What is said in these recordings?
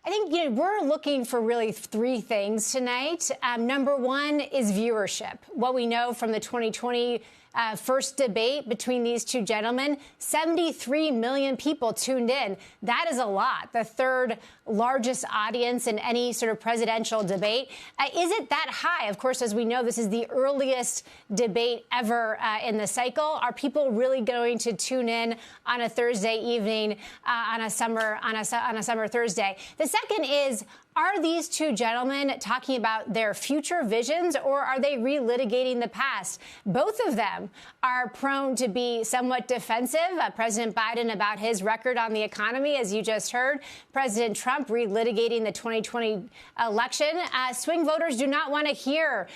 I think we're looking for really three things tonight. Number one is viewership. What we know from the 2020 first debate between these two gentlemen, 73 million people tuned in. That is a lot. The third largest audience in any sort of presidential debate. Is it that high? Of course, as we know, this is the earliest debate ever in the cycle. Are people really going to tune in on a Thursday evening on a summer Thursday? The second is, are these two gentlemen talking about their future visions, or are they relitigating the past? Both of them are prone to be somewhat defensive. President Biden about his record on the economy, as you just heard. President Trump relitigating the 2020 election. Swing voters do not want to hear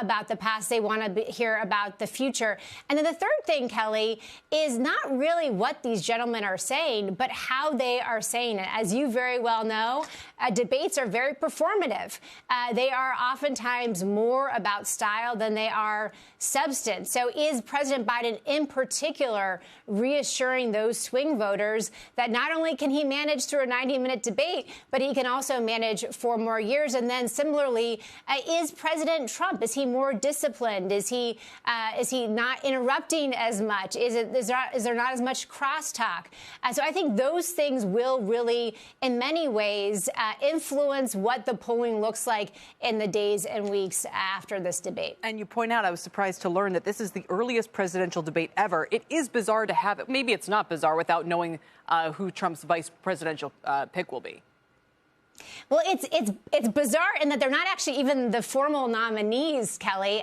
about the past. They want to hear about the future. And then the third thing, Kelly, is not really what these gentlemen are saying, but how they are saying it. As you very well know, debates are very performative. They are oftentimes more about style than they are substance. So is President Biden in particular reassuring those swing voters that not only can he manage through a 90-minute debate, but he can also manage 4 more years? And then similarly, is President Trump, is he more disciplined? Is he not interrupting as much? Is there not as much crosstalk? So I think those things will really, in many ways, influence what the polling looks like in the days and weeks after this debate. And you point out, I was surprised to learn that this is the earliest presidential debate ever. It is bizarre to have it. Maybe it's not bizarre without knowing who Trump's vice presidential pick will be. Well, it's bizarre in that they're not actually even the formal nominees, Kelly.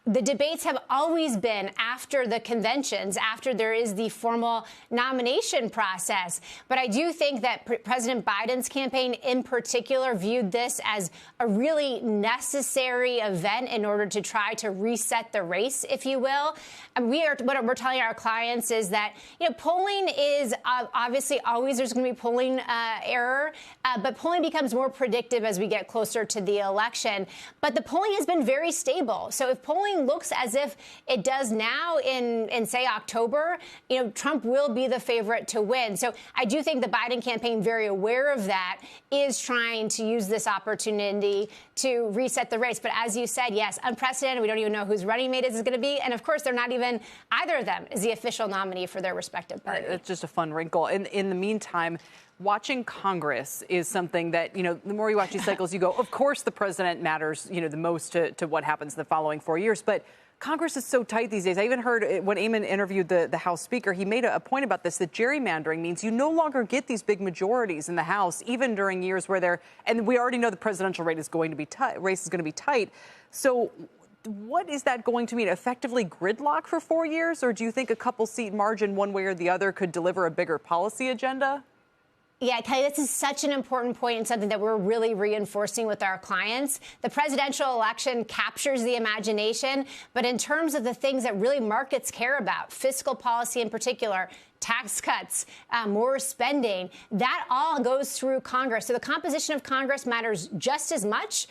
The debates have always been after the conventions, after there is the formal nomination process. But I do think that President Biden's campaign in particular viewed this as a really necessary event in order to try to reset the race, if you will. And what we're telling our clients is that, polling is obviously always there's going to be polling error, but polling becomes more predictive as we get closer to the election. But the polling has been very stable. So if polling looks as if it does now in say, October, Trump will be the favorite to win. So I do think the Biden campaign, very aware of that, is trying to use this opportunity to reset the race. But as you said, yes, unprecedented. We don't even know whose running mate is going to be. And of course, they're not even, either of them is the official nominee for their respective party. It's just a fun wrinkle. In the meantime, watching Congress is something that, the more you watch these cycles, you go, of course, the president matters, the most to what happens in the following 4 years. But Congress is so tight these days. I even heard when Eamon interviewed the House Speaker, he made a point about this, that gerrymandering means you no longer get these big majorities in the House, even during years where and we already know the presidential race is going to be tight. So what is that going to mean? Effectively gridlock for 4 years? Or do you think a couple seat margin one way or the other could deliver a bigger policy agenda? Yeah, Kelly, this is such an important point and something that we're really reinforcing with our clients. The presidential election captures the imagination, but in terms of the things that really markets care about, fiscal policy in particular, tax cuts, more spending, that all goes through Congress. So the composition of Congress matters just as much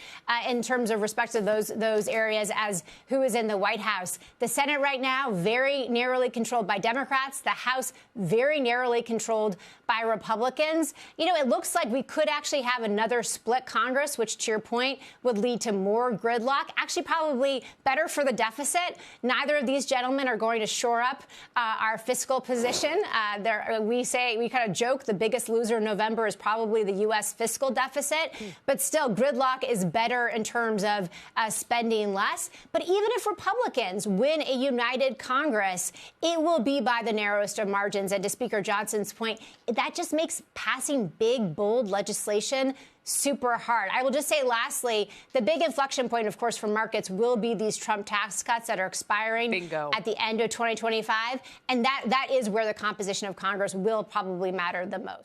in terms of respect to those areas as who is in the White House. The Senate right now, very narrowly controlled by Democrats. The House, very narrowly controlled by Republicans. It looks like we could actually have another split Congress, which, to your point, would lead to more gridlock. Actually, probably better for the deficit. Neither of these gentlemen are going to shore up our fiscal position. We kind of joke the biggest loser in November is probably the U.S. fiscal deficit. But still, gridlock is better in terms of spending less. But even if Republicans win a united Congress, it will be by the narrowest of margins. And to Speaker Johnson's point, that just makes passing big, bold legislation super hard. I will just say, lastly, the big inflection point, of course, for markets will be these Trump tax cuts that are expiring at the end of 2025. And that is where the composition of Congress will probably matter the most.